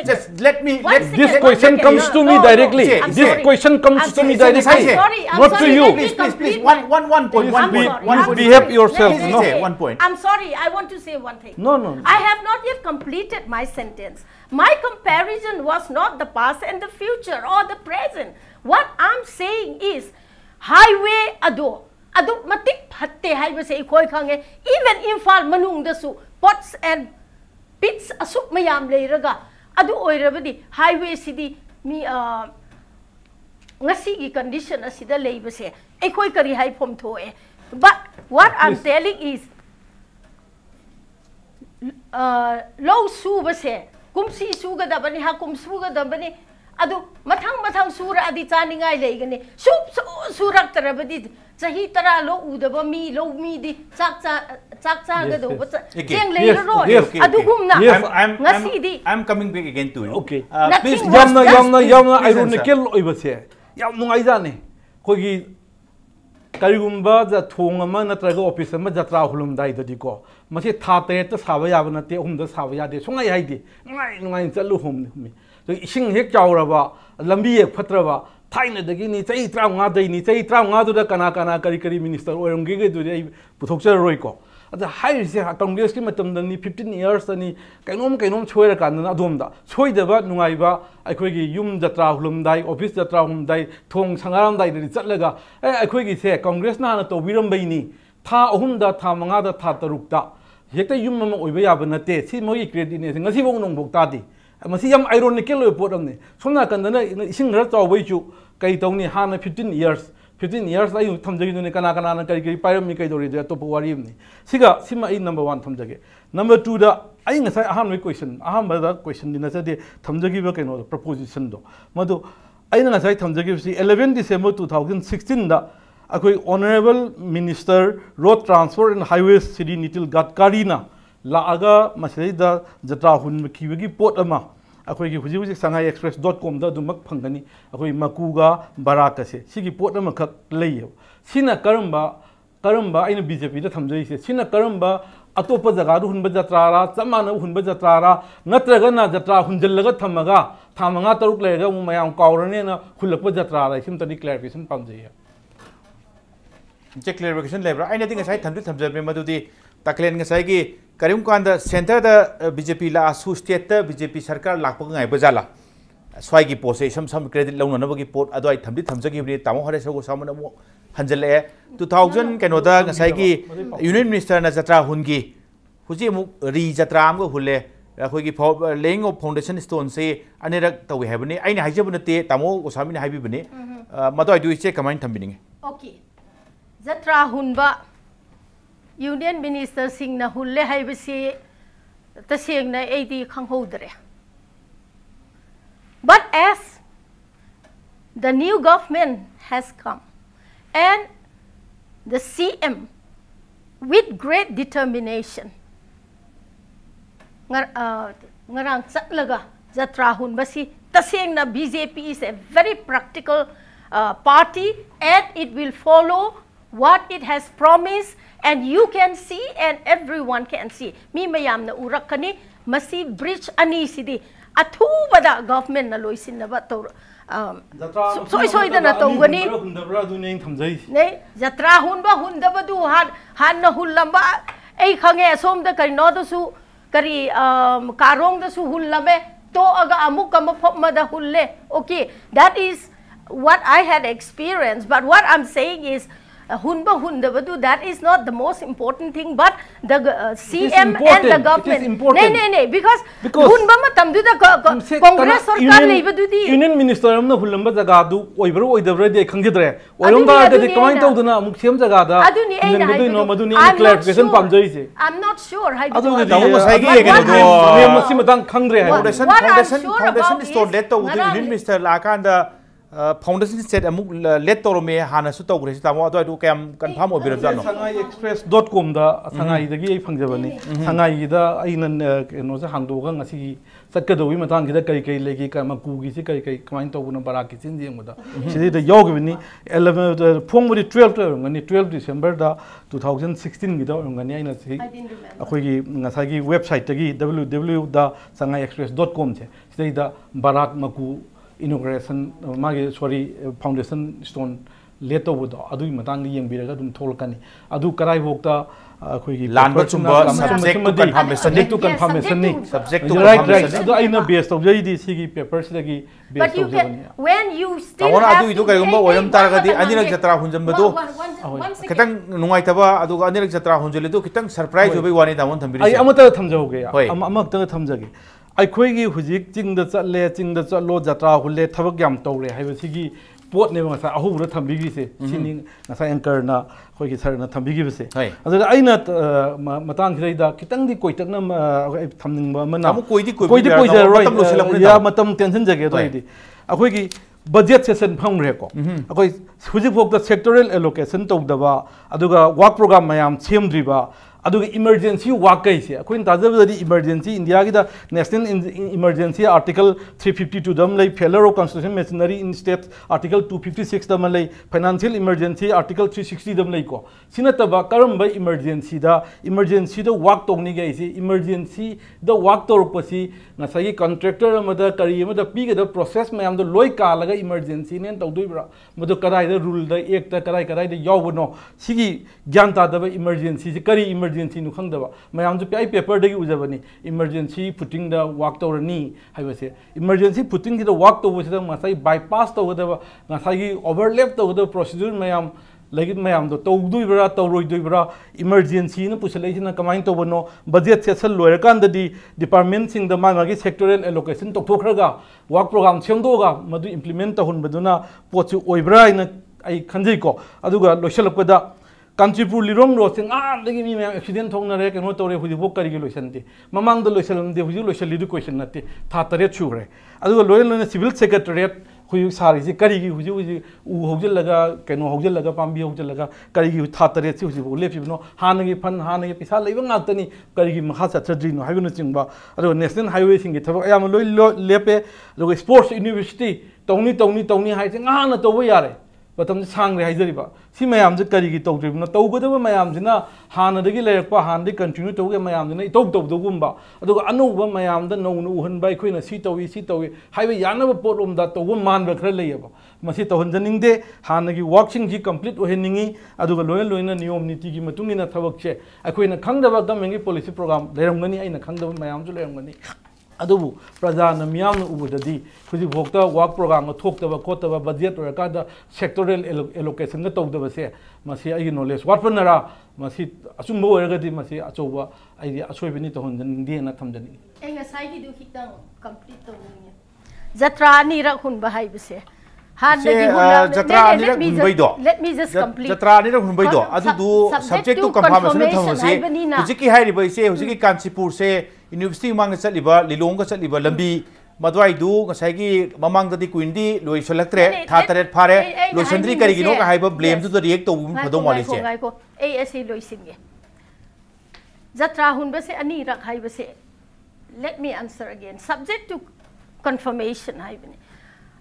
Just let me. This question comes to me directly. This question comes to me directly. Not to you. Please. One point. Behave yourself. One point. I'm sorry. I want to say one thing. No. I have not yet completed my sentence. My comparison was not the past and the future or the present. What I'm saying is, highway ado. Adu matik phatte haibase ekoi khange even Imphal manung dasu pots and pits asuk mayam leiraga adu oirabadi highway sidi mi ngasi gi condition asida leibase ekoi kari hai phom thoe. But what I'm telling is low su base kumsi suga dabani ha kum suga dabani adu mathang sura adi chaningai leigani surak tarabadi Sahi tara lo udaba mi di chak ga do jeng le ro adugum na ngasi di I'm coming back again to you. Okay. Please yamna ironical oibase yam nungai jane khogi karigumba ja thong ama natraga office ama jatra hulum dai dadi ko mase thate ta sawa ya bana te hum da sawa ya de sungai haidi nungai chalu hum mi so ising hek chawraba lambi ek phatraba Thailand dagini chai traunga daini chai traunga du da kana kari minister oirongge ge du ai puthokchar roi ko ada hai se Congress ki matam da ni 15 years ani kainom choira kan na adom da choidaba nungai ba aikhoi gi yum jatra hulum dai office jatra hum dai thong sangaram dai ri chatlaga aikhoi gi se Congress na to biram baini tha ahum da tha manga da tha taruk da hekta yum ma oiba ya ba na te si moi credit ne ngasi bong nong bok ta di masi yam ironical lo pot amne somna kan na ising ra chawbai chu kai tawni hana 15 years ai thamjagi ne kana na kari pairam mi kai dori to wari ni siga sima ai number 1 thamjage number 2 da ai ngasai aham question dina sa de thamjagi ba kaino proposition do madu ai na ngasai thamjagi si 11 December 2016 da akoi honorable minister road transport and highways Shri Nitin Gadkari na laaga masai da jatra hun khiwagi pot ama akoi gi huji sangai express.com da dumak phangani akoi makuga barak se sigi pot ama khak lei sina karamba aina BJP da thamjai se sina karamba atopa jaga ru hunba jatra ra chamana hunba jatra ra natraga na jatra hunjallaga thamaga thamanga taruk lega mu mayam kawrane na khulakpa jatra ra sim tani clarification pamjai check clarification lebra ai na ting sai thamdu thamjab me madudi taklen ngai gi karim kanda center da BJP la asu state da BJP sarkar lakpa ngai bajala swai gi pose sam credit launa na bagi pot adoi thamdi thamjagi bi tamo Hareswar Goswami na mo hanjale 2000 keno da ngai gi union minister na jatra hungi huji mu ri jatra am go hulle khoi gi laying of foundation stone se anirak tawi habani ai na haijabuna te tamo Goswami na haibi bani madoi du che comment thambini okay jatra hunba Union Minister Singh na hulle haibasi taseng na AD khanghodre. But as the new government has come and the CM with great determination ngarang chatlaga jatra hunbasi taseng na BJP is a very practical party and it will follow what it has promised, and you can see and everyone can see. Mi mayam na urakani masi bridge ani sidi athu bada government na loisin na ba to so ida na to gani ne jatra hun ba hunda ba du han na hullamba ei khange asom da kari no da su kari karong da su hullame to aga amuk kam ma da hulle. Okay, that is what I had experienced, but what I'm saying is hunba hundabadu, that is not the most important thing, but the CM and the government. No, because hunba matamdu the Congress sarkar leibadu di Union Minister amna hulamba jaga du oibro oidabra de khangidre oilonda de comment tawduna muksem jaga da aduni no maduni clarification pamjai se. I'm not sure how aduni tawo sai gi ge do me masi matang khangre foundation store let to Union Minister la kanda foundation set amuk let to me hana su to gresi tamo ado du kam confirm obira jano sangai.express.com da sangai dagi ai phangjabani sangai da aina no se hangdo ga ngasi sakkadowi matang gida kai kai legi ka maku gi si kai kai kamain to buna barak ki chin jeng da sidi da yog bini 11 phongmuri 12 to ngani 12 December da 2016 gi da ngani aina si akhoi gi ngasai gi website tagi www.sangaixpress.com che sidi da barak maku inauguration magi sorry foundation stone leto budo adu matang ni yeng biraga dum tholkani adu karai bokta khoi gi lanba chumba subject to confirmation ni subject to right adu aina base to jai di sigi paper sidagi base to jani when you still have adu idu kai gumba olam taragadi anirak jatra hunjam badu kitang nungai taba adu anirak jatra hunjali du kitang surprise hobai wani damon thambiri ai amata thamjauge amakta thamjage ꯑꯩꯈꯣꯏꯒꯤ ꯍꯧꯖꯤꯛ ꯆꯤꯡꯗ ꯆꯠꯂꯣ ꯖꯇ꯭ꯔꯥ ꯍꯨꯜꯂꯦ ꯊꯕꯛ ꯌꯥꯝ ꯇꯧꯔꯦ ꯍꯥꯏꯕꯁꯤꯒꯤ ꯄꯣꯠꯅꯦꯕ ꯉꯁꯥꯏ ꯑꯍꯧꯕꯗ ꯊꯝꯕꯤꯒꯤꯁꯦ ꯁꯤꯅꯤ ꯉꯁꯥꯏ ꯑꯦꯡꯀꯔꯅ ꯑꯩꯈꯣꯏꯒꯤ ꯁꯔꯅ ꯊꯝꯕꯤꯈꯤꯕꯁꯦ ꯑꯗꯨꯗ ꯑꯩꯅ ꯃꯇꯥꯡꯁꯤꯗꯩꯗ ꯈꯤꯇꯪꯗꯤ ꯀꯣꯏꯇꯛꯅ ꯊꯝꯅꯤꯡꯕ ꯑꯃꯅ ꯀꯣꯏꯖꯔꯔꯣꯏ ꯃꯇꯝ ꯇꯦꯟꯁꯤꯟꯖꯒꯦ ꯑꯗꯨꯑꯣꯏꯗꯤ ꯑꯩꯈꯣꯏꯒꯤ budget session phangre ko akoi hujik phokta sectoral allocation tawdaba aduga work program mayam semdriba aduga emergency work kai se akoi tajabadi emergency india gi da national emergency article 352 dam lay failure of construction machinery in states article 256 dam lay financial emergency article 360 dam lay ko sinataba karamba emergency da work tongni gai se emergency da work torpasi ngasai contractor amada kari amada pi ga da process mayam do loi ka laga emergency ne tawdoi bra madu kadai da rule da ek ta kadai da yawno sigi gyan ta da emergency si kari emergency nu khang da ba mayam ju pi paper da gi ujabani emergency putting da work tawrani haibase emergency putting da work to was da ngasai bypass to da ngasai gi overlap to da procedure mayam legit mayam do tawdoi bra tawroi doi bra emergency na pusalai na kamain to bono budget session loyer kan da di department sing da ma gi sectoral allocation to thokraga work program chengdoga madu implement ta hun baduna pochu oibra ina ai khanjai ko aduga loisalakpada Kanchipur Lirong Road sing lagi mi accident thongna re keno tore huji bok kari gi loisan ti mamang do loisalam de huji loisali du question nati tha tare chugre aduga loyal civil secretariat huji sari ji kari gi huji u hojil laga keno hojil laga pambi hojil laga kari gi tha tare chi huji bo lepi no hanagi fan hanagi pisa leiba ngakta ni kari gi makha chadri no haibunu chingba aduga national highway sing gi thaba ayam loi lepe aduga sports university tongni hai sing na to yare मतम सांग रहे हाइजरीबा सी मयाम जे करिगी तौद्रिबना तौगदबा मयाम जिना हानदगी लेरपा हानदे कंटिन्यू तौगे मयाम जिना इतौ तौदगुम्बा अदुगा अनौबा मयाम द नौनु उहनबा अखोइना सी तौई हाइबे यानबा पोटोमदा तौबा मानबा खरा लेयबा मसी तौहनजनिंगदे हानगी वर्किंग जी कंप्लीट ओहेनिंगी अदुगा लोयना नियम नीति की मतुंगिना थबकसे अखोइना खंगदबा गवर्नमेंट पॉलिसी प्रोग्राम लेरमगनी आइना खंगदबा मयाम जो लेरमगनी अदुबु प्रजान मियाम उबददी खुजी भोक्ता वर्क प्रोग्राम थोक्तबा खोतबा बजेट ओरकादा सेक्टोरल एलोकेशन ग तौदबसे मसी आइ नॉलेज वाटपनरा मसी अचुंबो ओरगदी मसी अचौबा आइ असोइबनी तोहनजनिंगदे ना थमजनी ए नसाइगी दु खितंग कंप्लीट तौनी जत्रा निरा हुनबा हाइबसे Let me just complete. Jatra ni rahun bai do. Adu do subject to confirmation thong se. Hujiki hai riba se hujiki Kanchipur se university mang ga chaliba Lilong ga chaliba lambi madwai du ngasai gi mamang da di kuindi loi solaktre tha taret phare loi sandri kari gi no ga haiba blame to react to phadong wali se. A ase loi singe. Jatra hun ba se ani rak hai ba se. Let me answer again. Subject to confirmation hai bani.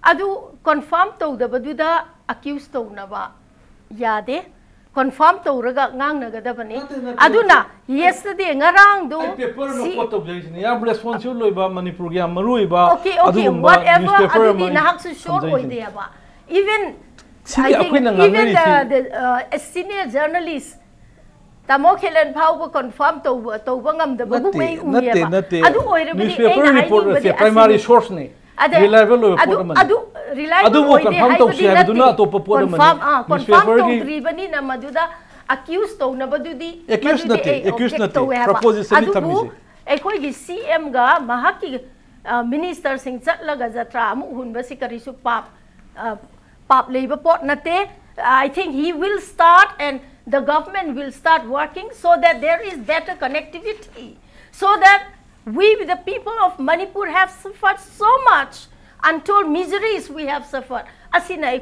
Adu confirm to the baduda accused to naba yade confirm to raga ngang nagada bani aduna yesterday ngarang do paper no photo objection ya responsible loiba Manipur ya marui ba okay whatever adu nahak su show hoide ba even I think even the senior journalist tamo khelen phau confirm to bangam da babu mai uya ba adu oire bani newspaper report se primary source ne reliable reliable confirm to share aduna to popor man confirm to dribani na maduda accused to na badudi accused nate proposition thamisi ekoi gi CM ga mahaki minister sing chatlaga jatra amu hunba sikari su pap leiba pot nate I think he will start and the government will start working so that there is better connectivity so that we, the people of Manipur, have suffered so much. Untold miseries we have suffered. Asina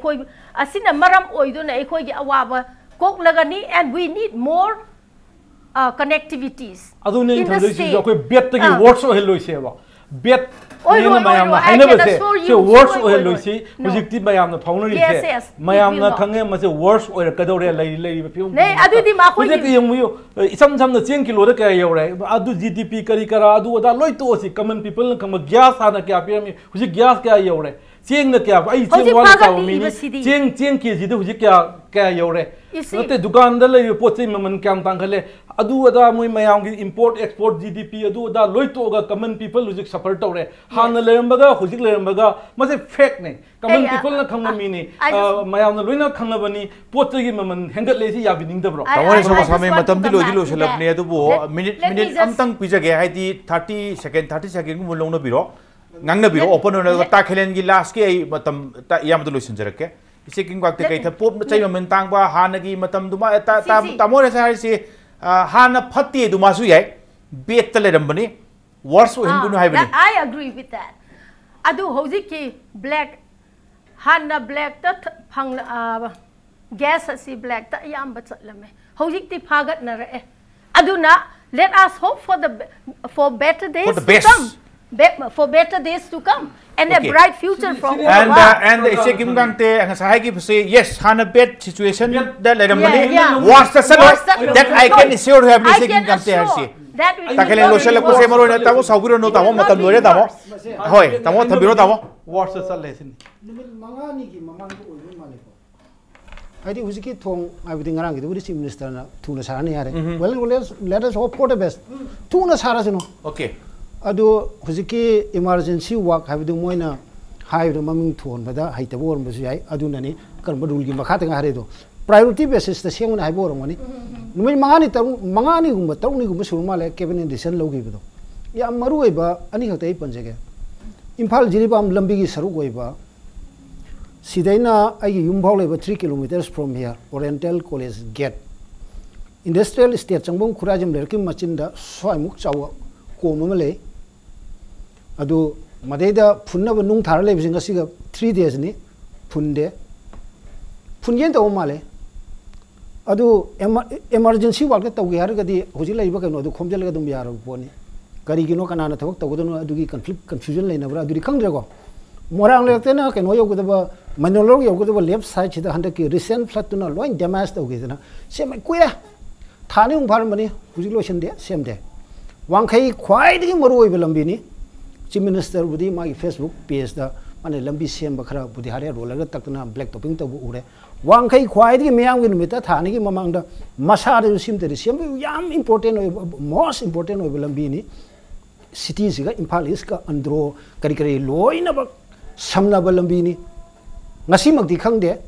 maram oiduna ekoi gi awaba kok lagani, and we need more connectivities. Adune in the state. Akoi bet tagi words o hello sewa. Bet nena mayam na haina base. So words o hello se. Mujikti mayam na faunari se. Mayam na khange mase words o kadore lai piu. Ne adu di ma koi. Mujikti yung muyo isam da 10 kilo da kaya yore. Adu GDP kari kara adu ada loi to si common people na kama gas ana kya piu mi. Mujik gas kya yore. Cheng na kya ai cheng wala ka mi cheng ki ji du kya yore. Nate dukan da lai pochi maman kyam tang khale adu ada moi mayam gi import export GDP adu ada loi to ga common people hujik suffer tore han lerembaga hujik lerembaga mase fake ne common people na khangma mi ni mayam na loina khangabani pochi gi maman hengat le si yabi ning da bro tawai so same matam di lo selap ne adu bo minute amtang pijage hai di 30 second gu mulong na biro ngang na biro open na ta khelen gi last ke ai matam ta yam do lo sinjarake ise king wakte kai tha pop chai mamen tang ba hanagi matam duma ta mo re sai si hana phatti du masu yai bet le rambani words o hindu hai bani I agree with that adu hoji ki black hana black ta phang gas asi black ta yam ba chatlame hoji ti phagat na re aduna let us hope for better days for the best for better days to come and a bright future for all of us. And ise kim gangte ang sahay ki say yes hana bad situation that le ramani was the that I can assure you have ise kim gangte harsi takele lo shala ko se maro na tamo saubiro no tamo matam lore tamo hoy tamo thabiro tamo was the lesson numit mangani ki mamang ko oin male ko ai di hujiki thong ai bi ngarang ki chief minister na thuna sarani yare well let us hope for the best thuna sara sino okay adu hujiki emergency work habidu moina hairu maming thon bada haita bor basu yai adu nani karma rule gi makha tanga hare do priority basis ta seng na haibor ngoni numai mangani gumba taruni gumba surma le cabinet decision logi bido ya maru oiba ani khakta ai panjage imphal jiribam lambi gi saru oiba sidaina ai yumbhaw leba 3 kilometers from here oriental college gate industrial estate changbong khurajam lerkim machinda soimuk chawa komamale adu madeda phunna nung thar le bisinga siga 3 days ni phunde phungen to male adu emergency work ta wi har gadi hoji laiba kano adu khomjal ga dum yar poni kari gino kana na thok to godo adu gi conflict confusion leina bra adu khang rego Morang लेते ना कहीं यो कुछ monologue यो कुछ left side चिता हंडे की recent flood तो ना lion damage तो गए ना सेम कोई है थाने उम्फार मनी कुछ लोशन दे सेम दे वांगखाई ख्वाई दी मरुई बेलंबी नी चीफ मिनिस्टर बुदी मागी फेसबुक पेज दा माने लंबी सेम बखरा बुदी हारे रोलर तक ना ब्लैक टॉपिंग तो उड़े वांगखाई ख्वाई दी मियांग विन मिता थाने की ममांग दा मसारे सिम तेरी सेम याम इम्पोर्टेंट मोस्ट इम्पोर्टेंट हो बेलंबी नी सिटीज का इम्फाल ईस्ट का अंदरो करी करी लोइन अब समना बेलंबी नी ngasi magdi khangde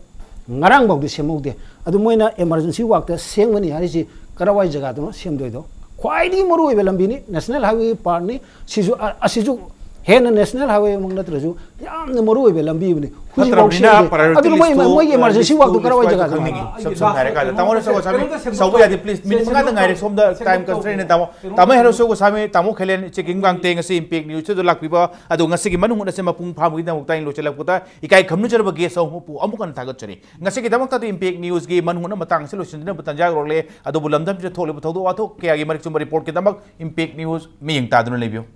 ngarang bawdi semogde adu moina emergency work ta sengmani harisi karawai jaga do semdoi do khwai di moru oi belambi ni national highway part ni asiju hen national highway mong natraju yam na moru oi belambi ni Natrabina adu moi emergency work to karawai jaga do some hare ka tamore so sami sabu ya please min manga da ngai som da time constraint ne tamo hero so ko sami tamo khelen checking gang te ngasi impact news to lak piba adu ngasi gi manung na se mapung phamu gi da mukta in lo chelak puta ikai khamnu jar ba ge so pu amukan thagat chari ngasi gi damak ta impact news gi manung na matang se lo sin na butan jag role adu bulamdam je thole bu thodu wa tho ke agi marik chum report ke damak impact news mi ying ta dun lebiyo